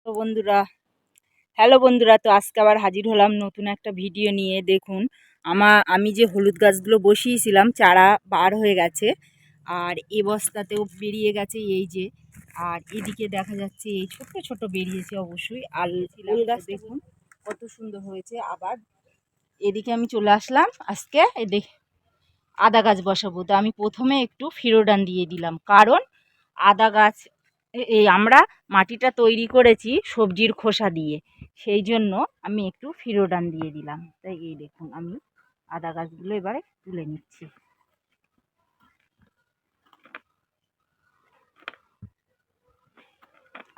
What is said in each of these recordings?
তো বন্ধুরা, হ্যালো বন্ধুরা, তো আজকে আবার হাজির হলাম নতুন একটা ভিডিও নিয়ে। দেখুন আমি যে হলুদ গাছগুলো বসিয়েছিলাম চারা বার হয়ে গেছে, আর এ বস্তাতেও বেরিয়ে গেছে এই যে, আর এদিকে দেখা যাচ্ছে এই ছোট ছোট বেরিয়েছে অবশ্যই। আর ফুল গাছ দেখুন কত সুন্দর হয়েছে। আবার এদিকে আমি চলে আসলাম আজকে আদা গাছ বসাবো। তো আমি প্রথমে একটু ফিরোডান দিয়ে দিলাম, কারণ আদা গাছ এই আমরা মাটিটা তৈরি করেছি সবজির খোসা দিয়ে, সেই জন্য আমি একটু ফিরোডান দিয়ে দিলাম। তাই এই দেখুন আমি আদা গাছগুলো এবারে তুলে নিচ্ছি।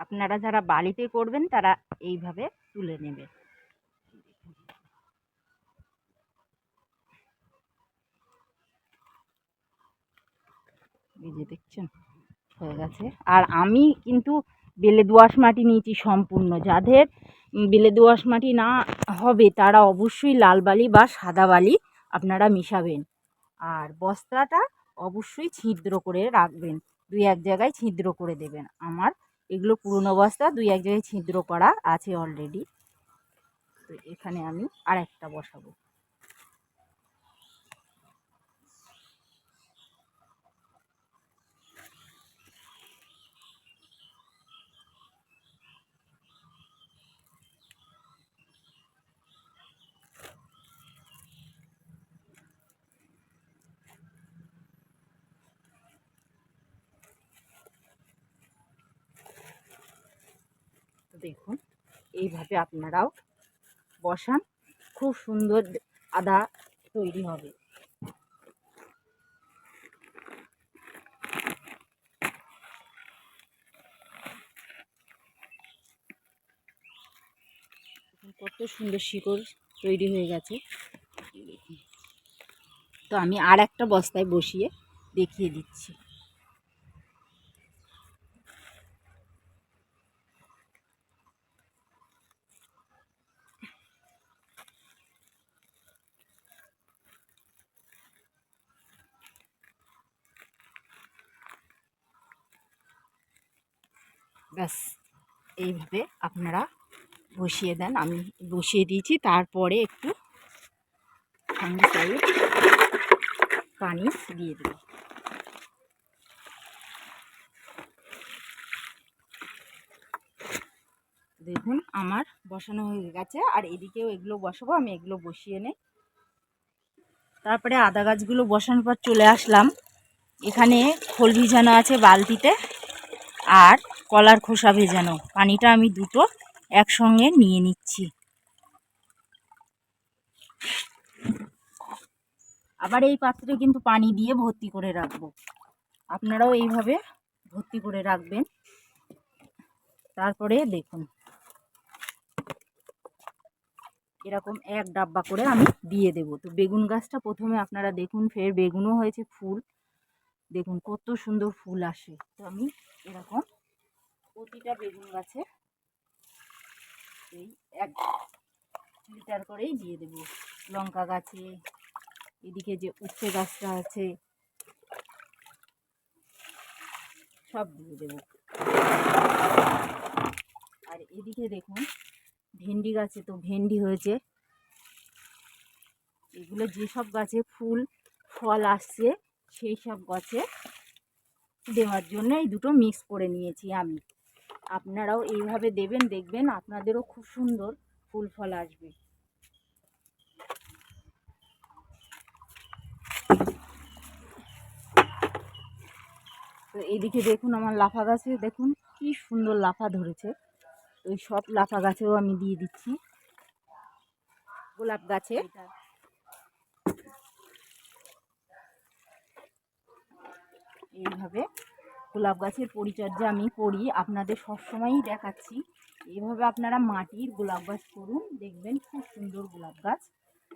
আপনারা যারা বাড়িতে করবেন তারা এইভাবে তুলে নেবে। এই যে দেখছেন হয়ে গেছে। আর আমি কিন্তু বেলে দোআঁশ মাটি নিয়েছি সম্পূর্ণ। যাদের বেলে দোআঁশ মাটি না হবে তারা অবশ্যই লাল বালি বা সাদা বালি আপনারা মিশাবেন। আর বস্তাটা অবশ্যই ছিদ্র করে রাখবেন, দুই এক জায়গায় ছিদ্র করে দেবেন। আমার এগুলো পুরনো বস্তা, দুই এক জায়গায় ছিদ্র করা আছে অলরেডি। তো এখানে আমি আর একটা বসাবো। দেখুন এইভাবে আপনারাও বসান, খুব সুন্দর আদা তৈরি হবে। কত সুন্দর শিকড় তৈরি হয়ে গেছে। তো আমি আর একটা বস্তায় বসিয়ে দেখিয়ে দিচ্ছি। ব্যাস এইভাবে আপনারা বসিয়ে দেন। আমি বসিয়ে দিয়েছি, তারপরে একটু ফাঙ্গিসাইড পানি দিয়ে দেব। দেখুন আমার বসানো হয়ে গেছে, আর এদিকেও এগুলো বসাবো। আমি এগুলো বসিয়ে নেই। তারপরে আদা গাছগুলো বসানোর পর চলে আসলাম এখানে। খোল ভিজানো আছে বালতিতে, আর কলার খোসা ভেজানো। পানিটা আমি দুটো একসঙ্গে নিয়ে নিচ্ছি। আবার এই পাত্রে কিন্তু পানি দিয়ে ভর্তি করে রাখবো। আপনারাও এইভাবে ভর্তি করে রাখবেন। তারপরে দেখুন এরকম এক ডাব্বা করে আমি দিয়ে দেব। তো বেগুন গাছটা প্রথমে আপনারা দেখুন, ফের বেগুনও হয়েছে, ফুল দেখুন কত সুন্দর ফুল আসে। তো আমি এরকম প্রতিটা বেগুন গাছে এই 1 লিটার করেই দিয়ে দেব। লঙ্কা গাছে, এদিকে যে উচ্ছে গাছটা আছে সব দিয়ে দেব। আর এদিকে দেখুন ভেন্ডি গাছে তো ভেন্ডি হয়েছে। এগুলো যেসব গাছে ফুল ফল আসছে সেই সব গাছে দেওয়ার জন্য এই দুটো মিক্স করে নিয়েছি আমি। আপনারাও এইভাবে দেবেন, দেখবেন আপনাদেরও খুব সুন্দর ফুল ফল আসবে। তো এইদিকে দেখুন আমার লাফা গাছে দেখুন কি সুন্দর লাফা ধরেছে। তো এই সব লাফা গাছেও আমি দিয়ে দিচ্ছি। গোলাপ গাছে এইভাবে গোলাপ গাছের পরিচর্যা আমি করি, আপনাদের সবসময়ই দেখাচ্ছি। এইভাবে আপনারা মাটির গোলাপ গাছ করুন, দেখবেন খুব সুন্দর গোলাপ গাছ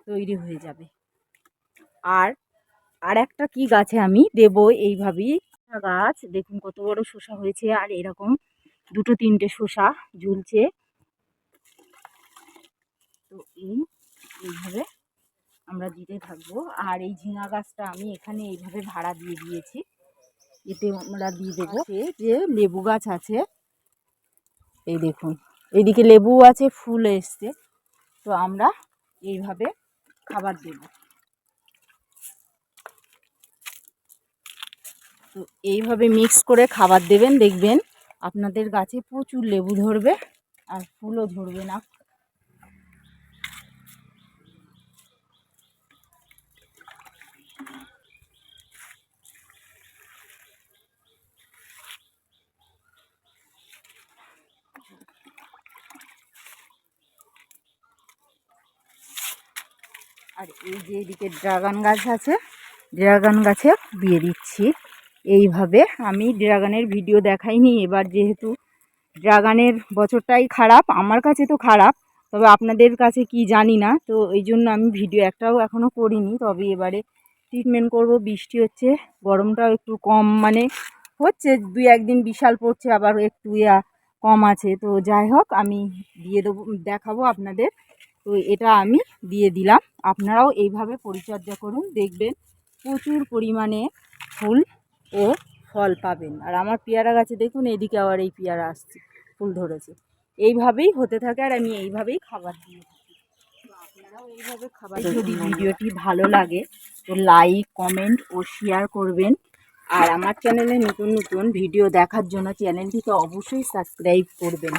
তৈরি হয়ে যাবে। আর একটা কি গাছে আমি দেব এইভাবেই গাছ দেখুন কত বড় শসা হয়েছে, আর এরকম দুটো তিনটে শসা ঝুলছে। তো এইভাবে আমরা দিতে থাকবো। আর এই ঝিঙা গাছটা আমি এখানে এইভাবে ভাড়া দিয়ে দিয়েছি, এতে আমরা দিয়ে দেবো। যে লেবু গাছ আছে এই দেখুন এইদিকে লেবু আছে, ফুল এসছে। তো আমরা এইভাবে খাবার দেব। তো এইভাবে মিক্স করে খাবার দেবেন, দেখবেন আপনাদের গাছে প্রচুর লেবু ধরবে আর ফুলও ধরবে না। আর এই যে এদিকে ড্রাগন গাছ আছে, ড্রাগন গাছে দিয়ে দিচ্ছি। এইভাবে আমি ড্রাগনের ভিডিও দেখাইনি এবার, যেহেতু ড্রাগনের বছরটাই খারাপ, আমার কাছে তো খারাপ, তবে আপনাদের কাছে কি জানি না। তো এই জন্য আমি ভিডিও একটাও এখনও করিনি। তবে এবারে ট্রিটমেন্ট করব। বৃষ্টি হচ্ছে, গরমটাও একটু কম মানে হচ্ছে, 2-1 দিন বিশাল পড়ছে, আবার একটু কম আছে। তো যাই হোক, আমি দিয়ে দেবো, দেখাবো আপনাদের। তো এটা আমি দিয়ে দিলাম। আপনারাও এইভাবে পরিচর্যা করুন, দেখবেন প্রচুর পরিমাণে ফুল ও ফল পাবেন। আর আমার পেয়ারা গাছে দেখুন, এদিকে আবার এই পেয়ারা আসছে, ফুল ধরেছে। এইভাবেই হতে থাকে আর আমি এইভাবেই খাবার দিয়ে থাকি। তো আপনারাও এইভাবে খাবার। যদি ভিডিওটি ভালো লাগে তো লাইক, কমেন্ট ও শেয়ার করবেন। আর আমার চ্যানেলে নতুন নতুন ভিডিও দেখার জন্য চ্যানেলটিকে অবশ্যই সাবস্ক্রাইব করবেন।